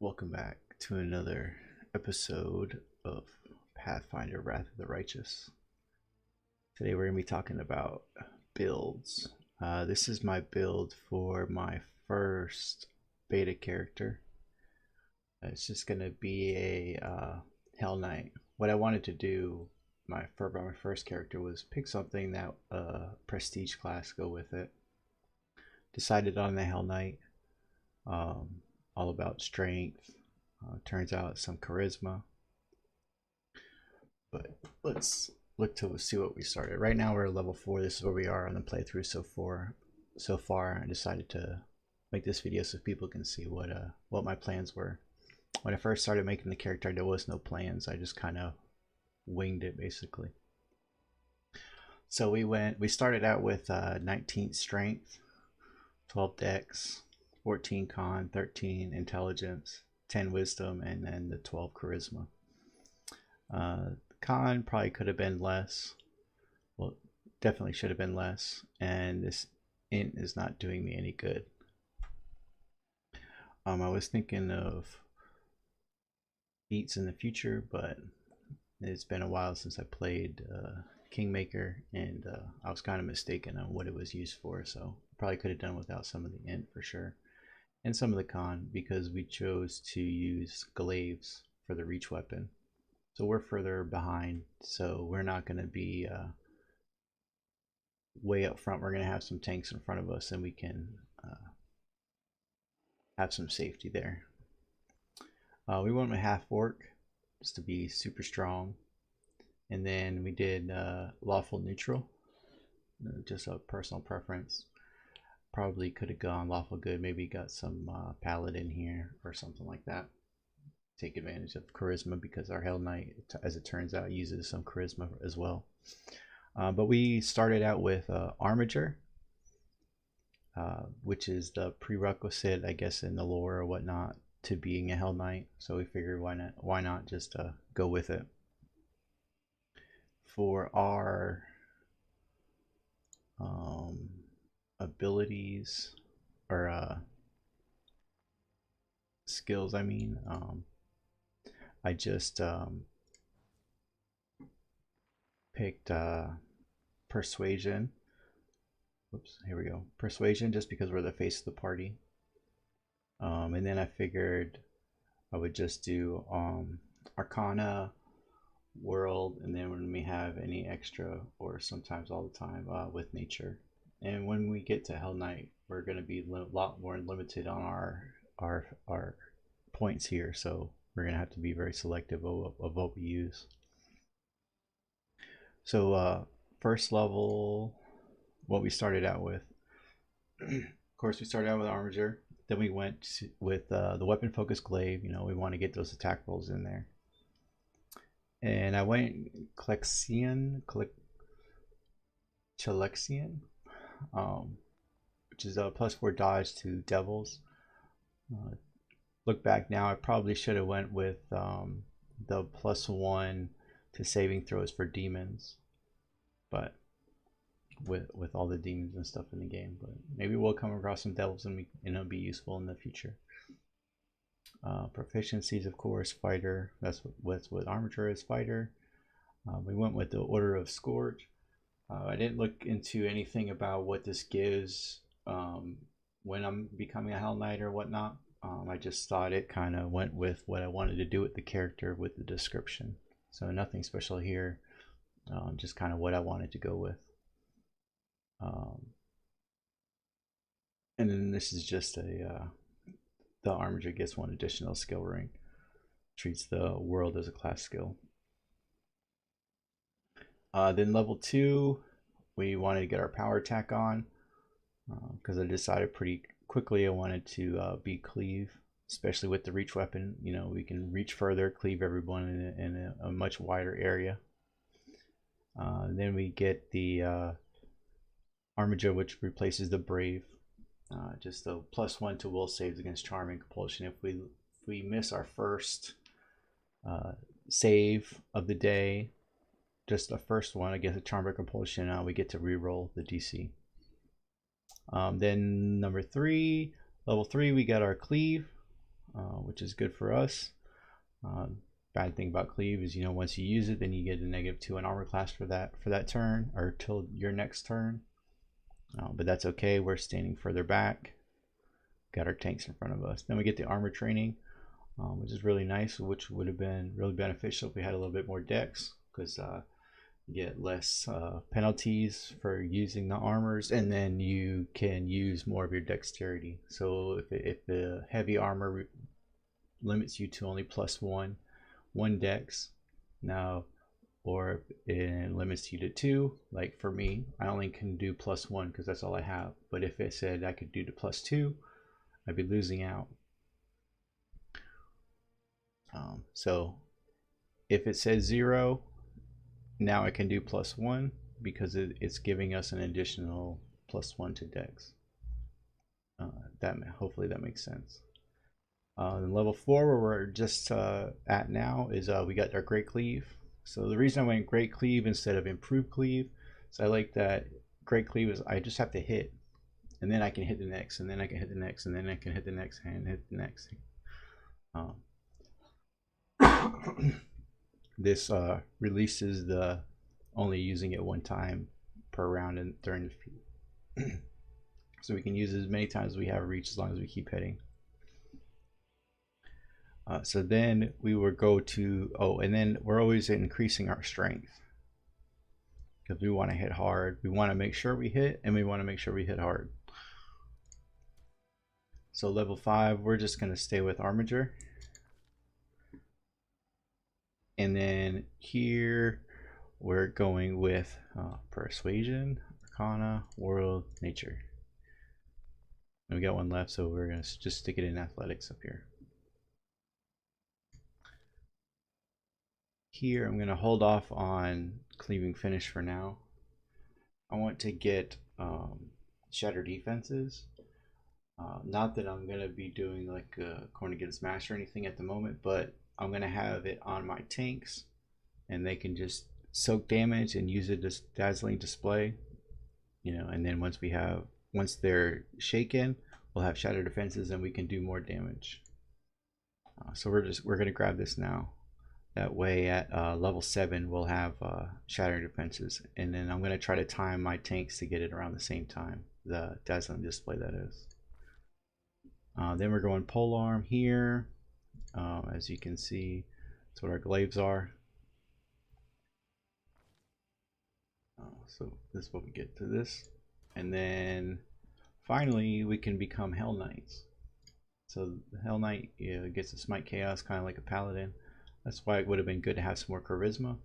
Welcome back to another episode of Pathfinder Wrath of the Righteous. Today we're going to be talking about builds. This is my build for my first beta character. It's just going to be a Hellknight. What I wanted to do for my first character was pick something that prestige class go with it. Decided on the Hellknight. All about strength. Turns out some charisma. But let's look to see what we started. Right now we're at level 4. This is where we are on the playthrough so far. I decided to make this video so people can see what my plans were. When I first started making the character, there was no plans. I just kind of winged it basically. So we started out with 19 strength, 12 dex, 14 con, 13 intelligence, 10 wisdom, and then the 12 charisma. Con probably could have been less. Well, definitely should have been less. And this int is not doing me any good. I was thinking of feats in the future, but it's been a while since I played Kingmaker, and I was kind of mistaken on what it was used for. So probably could have done without some of the int for sure. And some of the con, because we chose to use glaives for the reach weapon. So we're further behind, so we're not going to be way up front. We're going to have some tanks in front of us, and we can have some safety there. We went with half orc just to be super strong, and then we did lawful neutral, just a personal preference. Probably could have gone lawful good, maybe got some paladin here or something like that. Take advantage of charisma, because our Hellknight, as it turns out, uses some charisma as well. But we started out with Armiger, which is the prerequisite, I guess, in the lore or whatnot to being a Hellknight. So we figured why not just go with it. For our abilities or skills, I mean, I just picked persuasion. Oops, here we go. Persuasion, just because we're the face of the party. And then I figured I would just do Arcana, World, and then when we have any extra, or sometimes all the time, with Nature. And when we get to Hellknight, we're going to be a lot more limited on our points here, so we're going to have to be very selective of what we use. So first level, what we started out with, of course we started out with Armiger. Then we went with the weapon focused glaive. You know, we want to get those attack rolls in there. And I went Chalexian, which is a +4 dodge to devils. Look back now, I probably should have went with the +1 to saving throws for demons, but with all the demons and stuff in the game. But maybe we'll come across some devils and it'll be useful in the future. Proficiencies, of course, fighter. That's what Armiger is, fighter. We went with the Order of Scourge. I didn't look into anything about what this gives when I'm becoming a Hellknight or whatnot. I just thought it kind of went with what I wanted to do with the character with the description. So nothing special here, just kind of what I wanted to go with. And then this is just the Armiger gets 1 additional skill ring. Treats the world as a class skill. Then level 2, we wanted to get our power attack on, because I decided pretty quickly I wanted to be cleave, especially with the reach weapon. You know, we can reach further, cleave everyone in a much wider area. Then we get the Armiger, which replaces the brave. Just a +1 to will saves against charm and compulsion. If we miss our first save of the day, just the first one against a charm or compulsion, we get to re-roll the DC. Then number 3, level 3, we got our cleave. which is good for us. Bad thing about cleave is, once you use it, then you get a -2 in armor class for that turn, or till your next turn. But that's okay. We're standing further back. Got our tanks in front of us. Then we get the armor training, which is really nice, which would have been really beneficial if we had a little bit more dex, because you get less penalties for using the armors, and then you can use more of your dexterity. So if the heavy armor limits you to only +1 dex now, or it limits you to 2, like for me, I only can do +1 because that's all I have. But if it said I could do to +2, I'd be losing out. So if it says 0, now I can do +1 because it's giving us an additional +1 to dex. Hopefully that makes sense. Level 4, where we're just at now, is we got our Great Cleave. So the reason I went Great Cleave instead of Improved Cleave is I like that Great Cleave is I just have to hit, and then I can hit the next, and then I can hit the next, and then I can hit the next, and hit the next. This releases the only using it one time per round and during the feat. So we can use it as many times as we have reach, as long as we keep hitting. So then we will go to, and then we're always increasing our strength, because we want to hit hard. We want to make sure we hit, and we want to make sure we hit hard. So level 5, we're just going to stay with Armiger. And then here we're going with Persuasion, Arcana, World, Nature. And we got one left, so we're going to just stick it in Athletics up here. Here I'm going to hold off on Cleaving Finish for now. I want to get Shatter Defenses. Not that I'm going to be doing like Corn Against Smash or anything at the moment, but I'm going to have it on my tanks, and they can just soak damage and use it as dazzling display, and then once they're shaken, we'll have Shatter Defenses and we can do more damage. So we're going to grab this now. That way at level 7 we'll have Shatter Defenses, and then I'm going to try to time my tanks to get it around the same time, the dazzling display, that is. Then we're going Polearm here. As you can see, that's what our glaives are. So this is what we get to this, and then finally we can become Hellknights. So the Hellknight gets a Smite Chaos, kind of like a Paladin. That's why it would have been good to have some more charisma,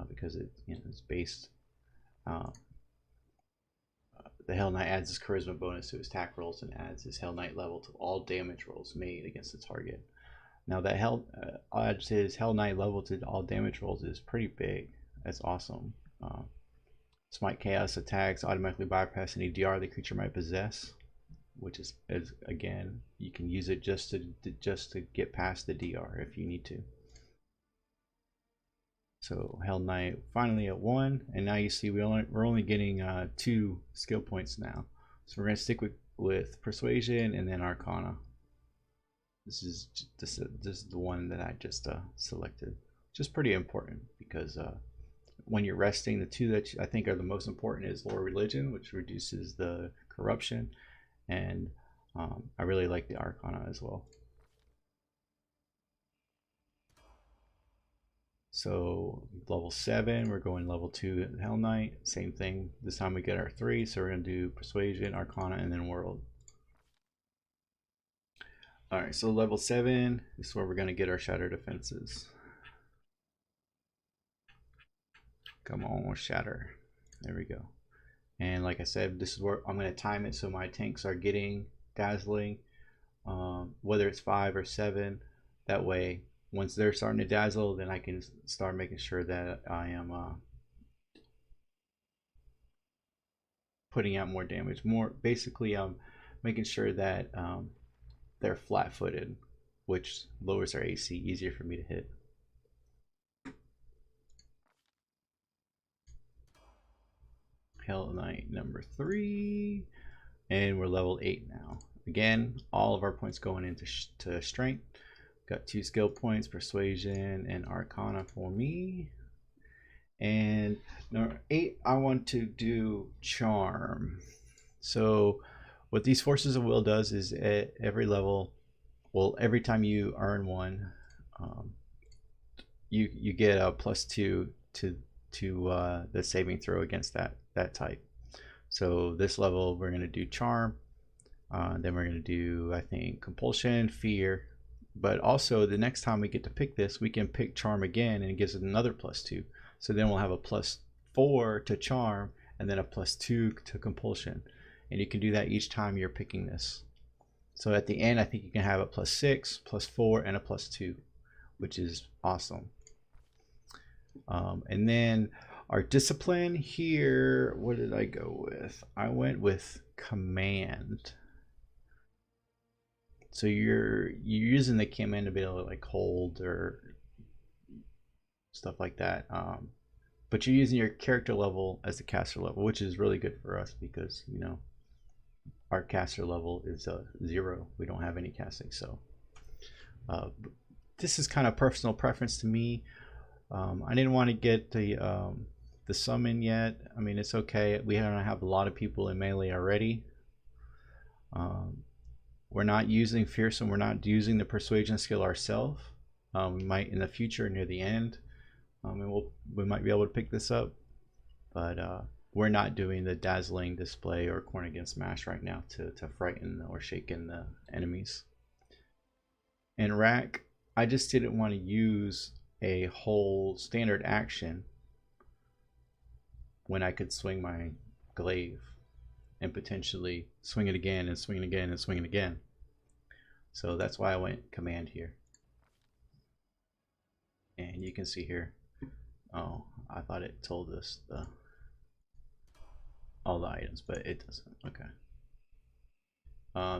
because it's based. The Hellknight adds his charisma bonus to his attack rolls and adds his Hellknight level to all damage rolls made against the target. Now that adds his Hellknight level to all damage rolls is pretty big. That's awesome. Smite Chaos attacks automatically bypass any DR the creature might possess, which is again, you can use it just to get past the DR if you need to. So Hellknight finally at 1, and now you see we're only getting 2 skill points now. So we're gonna stick with Persuasion and then Arcana. This is the one that I just selected, which is pretty important, because when you're resting, the 2 that I think are the most important is Lore Religion, which reduces the corruption, and I really like the Arcana as well. So level 7, we're going level 2 at Hellknight. Same thing. This time we get our 3, so we're going to do Persuasion, Arcana, and then World. Alright, so level 7 is where we're going to get our Shatter Defenses. Come on, Shatter. There we go. And like I said, this is where I'm going to time it so my tanks are getting dazzling, whether it's 5 or 7. That way, once they're starting to dazzle, then I can start making sure that I am putting out more damage. Basically, I'm making sure that they're flat-footed, which lowers their AC, easier for me to hit. Hellknight number 3, and we're level 8 now. again, all of our points going into to strength. Got 2 skill points, persuasion and arcana for me. And number 8, I want to do charm. So what these forces of will does is at every level, well, every time you earn one, you get a +2 to the saving throw against that type. So this level we're going to do charm, then we're going to do, I think, compulsion, fear, but also the next time we get to pick this, we can pick charm again and it gives us another +2. So then we'll have a +4 to charm and then a +2 to compulsion, and you can do that each time you're picking this. So at the end, I think you can have a +6, +4, and a +2, which is awesome. And then our discipline here, what did I go with? I went with command. So you're using the command to be able to like hold or stuff like that. But you're using your character level as the caster level, which is really good for us because, you know, our caster level is 0. We don't have any casting, so this is kind of personal preference to me. I didn't want to get the summon yet. I mean, it's okay. We don't have a lot of people in melee already. We're not using fearsome. We're not using the persuasion skill ourselves. We might in the future near the end, and we might be able to pick this up, but we're not doing the dazzling display or corn against smash right now to frighten or shaken the enemies. In rack, I just didn't want to use a whole standard action when I could swing my glaive and potentially swing it again and swing it again and swing it again. So that's why I went command here. And you can see here, oh, I thought it told us all the items, but it doesn't. Okay.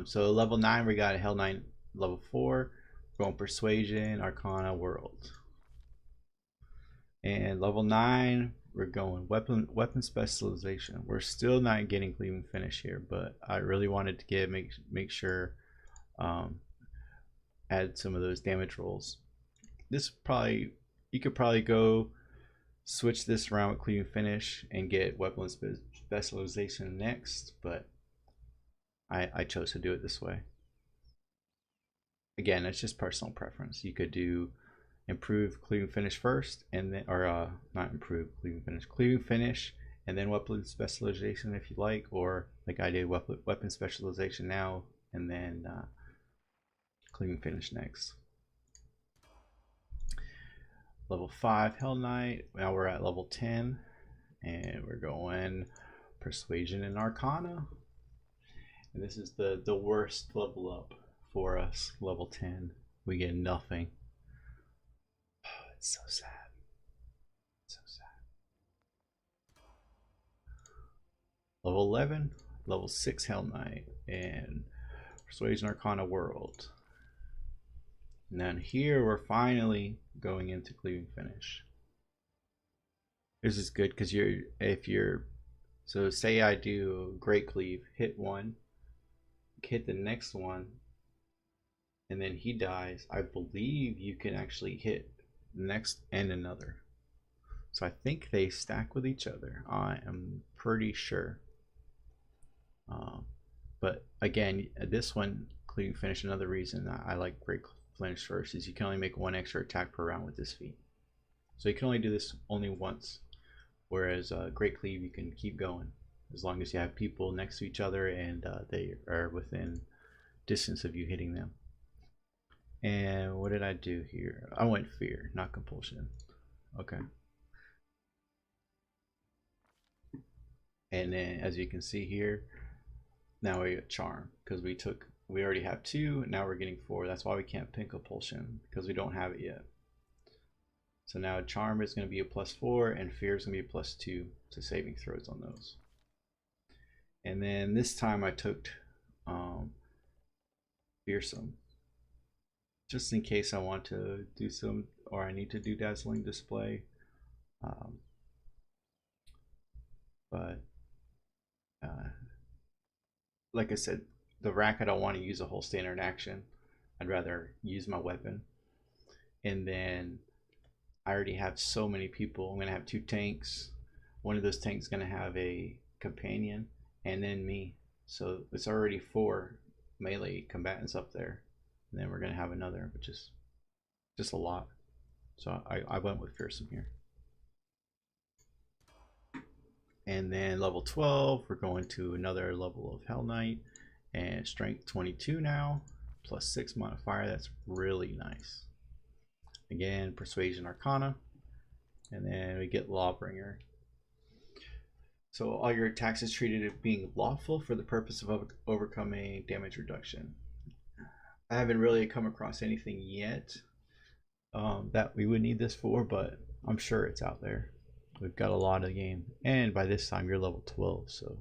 So level 9, we got a Hellknight. Level 4, we're going persuasion, arcana, world. And level 9, we're going weapon specialization. We're still not getting cleaving finish here, but I really wanted to get make sure add some of those damage rolls. This probably, you could probably go switch this around with cleaving finish and get weapon specialization next, but I chose to do it this way. Again, it's just personal preference. You could do improve cleaving finish first, and then, or not improve cleaving finish and then weapon specialization if you like, or like I did, weapon specialization now and then cleaving finish next. Level 5 Hellknight. Now we're at level 10 and we're going persuasion and arcana, and this is the worst level up for us. Level 10, we get nothing. It's so sad. So sad. Level 11, level 6 Hellknight, and Persuasion Arcana World. And then here we're finally going into cleaving finish. This is good because so say I do great cleave, hit one, hit the next one, and then he dies. I believe you can actually hit next and another. So I think they stack with each other. I am pretty sure. But again, this one, cleaving finish, another reason I like great finish first is you can only make 1 extra attack per round with this feat. So you can only do this only once. Whereas great cleave, you can keep going as long as you have people next to each other and they are within distance of you hitting them. And what did I do here? I went fear, not compulsion. Okay. And then as you can see here, now we get charm because we already have 2, now we're getting 4. That's why we can't pick compulsion, because we don't have it yet. So now charm is going to be a +4 and fear is going to be a +2 to saving throws on those. And then this time I took fearsome, just in case I want to do some, or I need to do dazzling display. But like I said, the rack, I don't want to use a whole standard action. I'd rather use my weapon. And then I already have so many people. I'm going to have 2 tanks. One of those tanks is going to have a companion, and then me. So it's already 4 melee combatants up there. And then we're going to have another, which is just a lot. So I went with fearsome here. And then level 12, we're going to another level of Hellknight, and strength 22 now, plus 6 modifier. That's really nice. Again, persuasion arcana, and then we get lawbringer. So all your attacks is treated as being lawful for the purpose of overcoming damage reduction. I haven't really come across anything yet that we would need this for, but I'm sure it's out there. We've got a lot of the game, and by this time you're level 12, so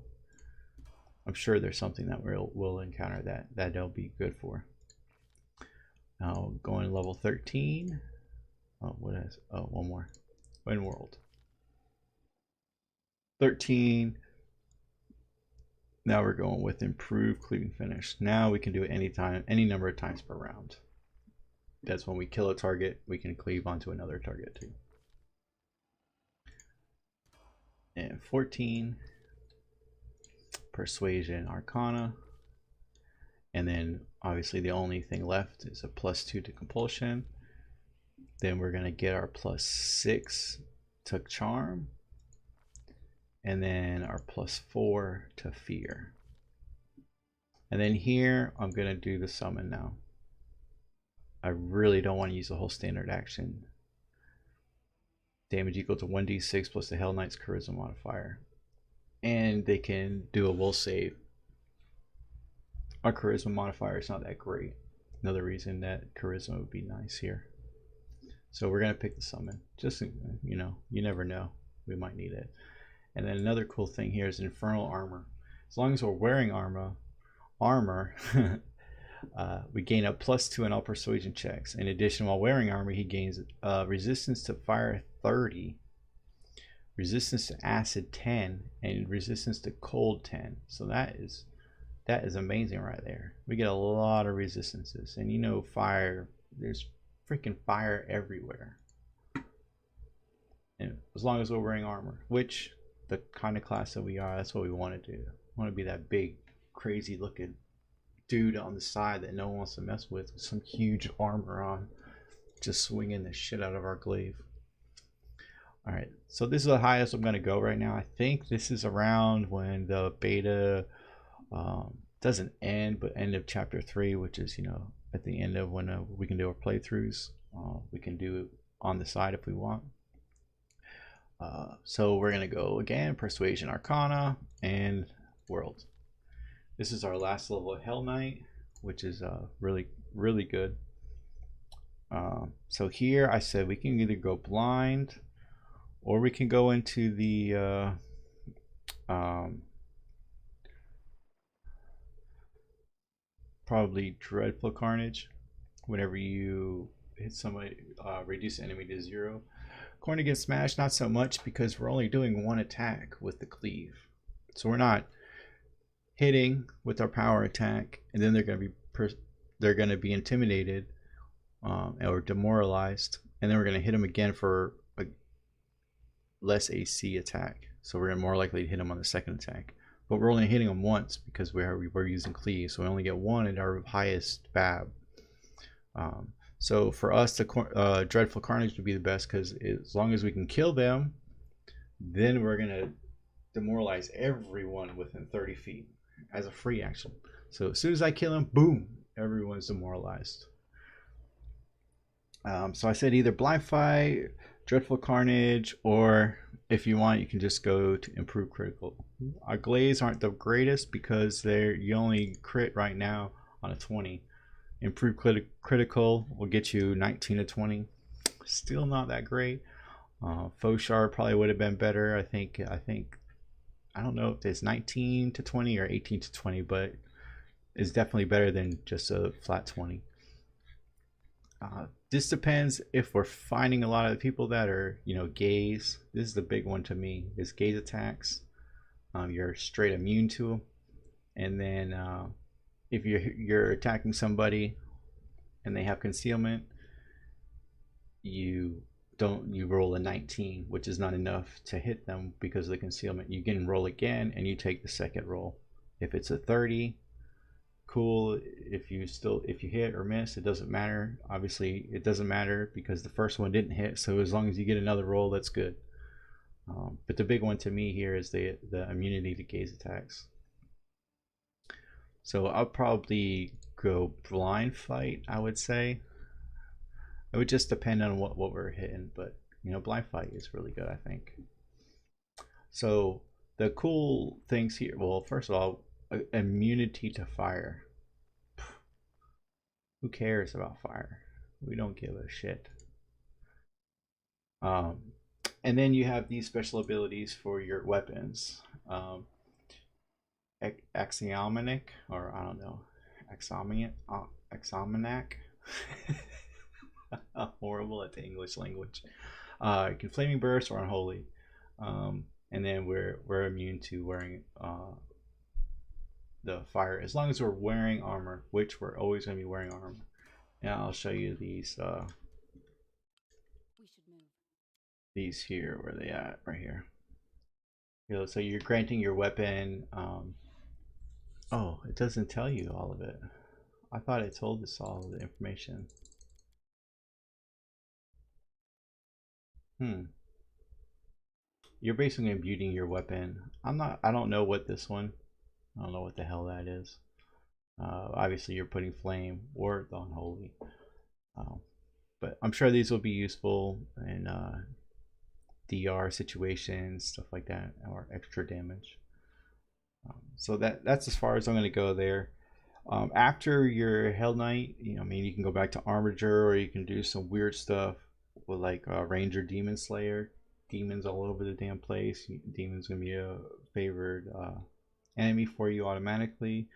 I'm sure there's something that we'll encounter that they'll be good for. Now going to level 13. Oh, what is? Oh, one more. Wind World. 13. Now we're going with improved cleaving finish. Now we can do it anytime, any number of times per round. That's when we kill a target, we can cleave onto another target too. And 14. Persuasion Arcana. And then obviously the only thing left is a +2 to compulsion. Then we're going to get our +6 to charm. And then our +4 to fear. And then here I'm going to do the summon now. I really don't want to use the whole standard action. Damage equal to 1d6 plus the Hellknight's charisma modifier. And they can do a will save. Our charisma modifier is not that great. Another reason that charisma would be nice here. So we're going to pick the summon. Just, you know, you never know. We might need it. And then another cool thing here is infernal armor. As long as we're wearing armor, we gain a +2 in all persuasion checks. In addition, while wearing armor, he gains resistance to fire 30, resistance to acid 10, and resistance to cold 10. So that is amazing right there. We get a lot of resistances, and you know, fire, there's freaking fire everywhere. And as long as we're wearing armor, which the kind of class that we are, that's what we want to do. We want to be that big, crazy looking dude on the side that no one wants to mess with some huge armor on, just swinging the shit out of our glaive. All right, so this is the highest I'm going to go right now. I think this is around when the beta doesn't end, but end of chapter 3, which is, you know, at the end of when we can do our playthroughs. We can do it on the side if we want. So we're going to go again, Persuasion Arcana and World. This is our last level of Hellknight, which is really, really good. So here I said we can either go blind, or we can go into the probably Dreadful Carnage. Whenever you hit somebody, reduce the enemy to 0. Corn against Smash, not so much, because we're only doing 1 attack with the cleave. So we're not hitting with our power attack, and then they're going to be intimidated or demoralized, and then we're going to hit them again for a less AC attack. So we're more likely to hit them on the second attack. But we're only hitting them once because we're using cleave, so we only get 1 at our highest fab. So for us, the Dreadful Carnage would be the best, because as long as we can kill them, then we're going to demoralize everyone within 30 feet as a free action. So as soon as I kill them, boom, everyone's demoralized. So I said either Blind Fight, Dreadful Carnage, or if you want, you can just go to Improve Critical. Our glaives aren't the greatest because you only crit right now on a 20. Improve Critical will get you 19 to 20. Still not that great. Faux Shard probably would have been better. I think I don't know if it's 19 to 20 or 18 to 20, but it's definitely better than just a flat 20. This depends if we're finding a lot of the people that are, you know, gaze. This is the big one to me, is gaze attacks. You're straight immune to them. And then if you're attacking somebody and they have concealment, you you roll a 19, which is not enough to hit them because of the concealment. You can roll again and you take the second roll. If it's a 30, cool. If you hit or miss, it doesn't matter. Obviously it doesn't matter because the first one didn't hit, so as long as you get another roll, that's good. But the big one to me here is the immunity to gaze attacks. So I'll probably go blind fight, I would say. It would just depend on what we're hitting, but you know, blind fight is really good, I think. So the cool things here, well, first of all, immunity to fire. Who cares about fire? We don't give a shit. And then you have these special abilities for your weapons. Axiomanic, or I don't know, Axomaniac. Horrible at the English language. It can flaming burst or unholy, and then we're immune to wearing the fire as long as we're wearing armor, which we're always going to be wearing armor. Now I'll show you these. These here, where they at? Right here. So you're granting your weapon. Oh, it doesn't tell you all of it. I thought it told us all of the information. You're basically imbuing your weapon. I don't know what this one. I don't know what the hell that is. Obviously you're putting flame or the unholy. But I'm sure these will be useful in DR situations, stuff like that, or extra damage. So that's as far as I'm going to go there. After your Hellknight, I mean, you can go back to Armiger, or you can do some weird stuff with like Ranger Demon Slayer. Demons all over the damn place. Demon's gonna be a favored enemy for you automatically.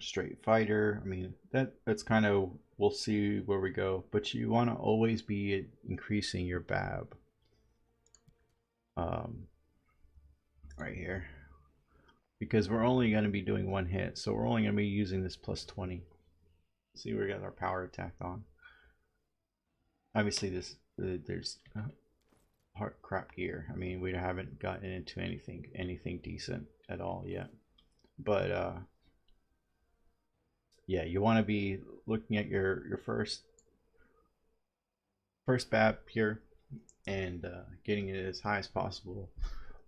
Straight fighter. I mean, that's kind of, we'll see where we go. But you want to always be increasing your BAB. Right here. Because we're only going to be doing one hit, so we're only going to be using this plus 20. See, we got our power attack on. Obviously, there's hard crap gear. I mean, we haven't gotten into anything decent at all yet. But yeah, you want to be looking at your first BAB here and getting it as high as possible.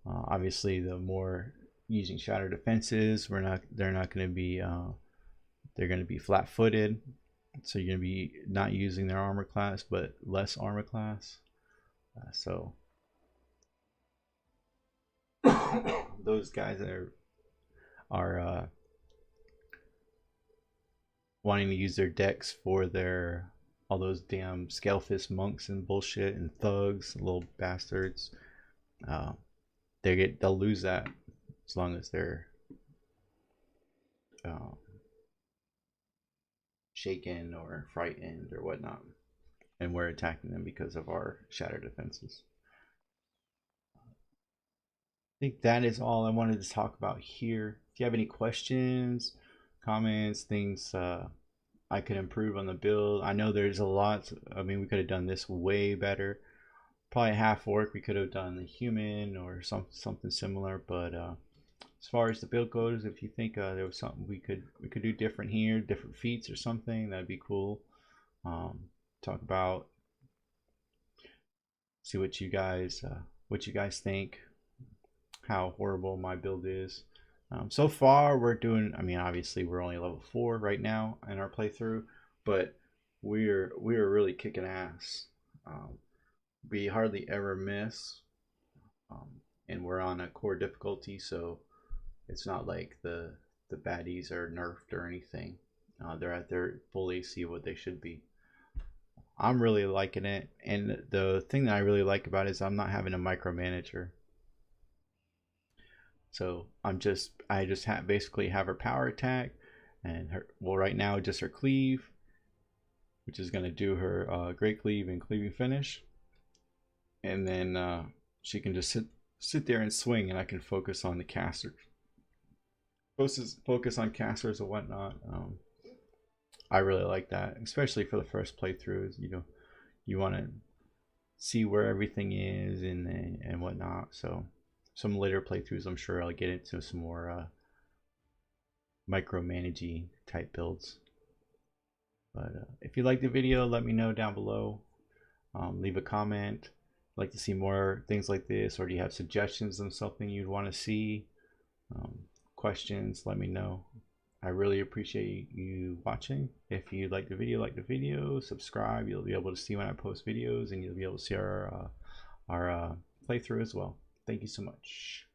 Obviously, the more using shatter defenses, they're not going to be they're going to be flat-footed, so you're going to be not using their armor class but less armor class. So those guys that are wanting to use their decks for their all those damn scalefist monks and bullshit and thugs, little bastards, they'll lose that as long as they're shaken or frightened or whatnot, and we're attacking them because of our shatter defenses. I think that is all I wanted to talk about here. If you have any questions, comments, things I could improve on the build, I know there's a lot. I mean, we could have done this way better. Probably half orc, we could have done the human or something similar. But as far as the build goes, if you think there was something we could do different here, different feats or something, that'd be cool. Talk about, see what you guys think, how horrible my build is. So far we're doing, I mean, obviously we're only level 4 right now in our playthrough, but we're really kicking ass. We hardly ever miss, and we're on a core difficulty, so it's not like the baddies are nerfed or anything. They're at their full AC what they should be. I'm really liking it, and the thing that I really like about it is I'm not having a micromanager. So I just basically have her power attack, and her, well, right now just her cleave, which is going to do her great cleave and cleaving finish, and then she can just sit there and swing, and I can focus on the caster. focus on casters and whatnot. I really like that, especially for the first playthroughs. You know, you want to see where everything is and whatnot. So some later playthroughs, I'm sure I'll get into some more micromanaging type builds. But if you like the video, let me know down below. Leave a comment. Like to see more things like this, or do you have suggestions on something you'd want to see? Questions, let me know. I really appreciate you watching. If you like the video, subscribe. You'll be able to see when I post videos, and you'll be able to see our playthrough as well. Thank you so much.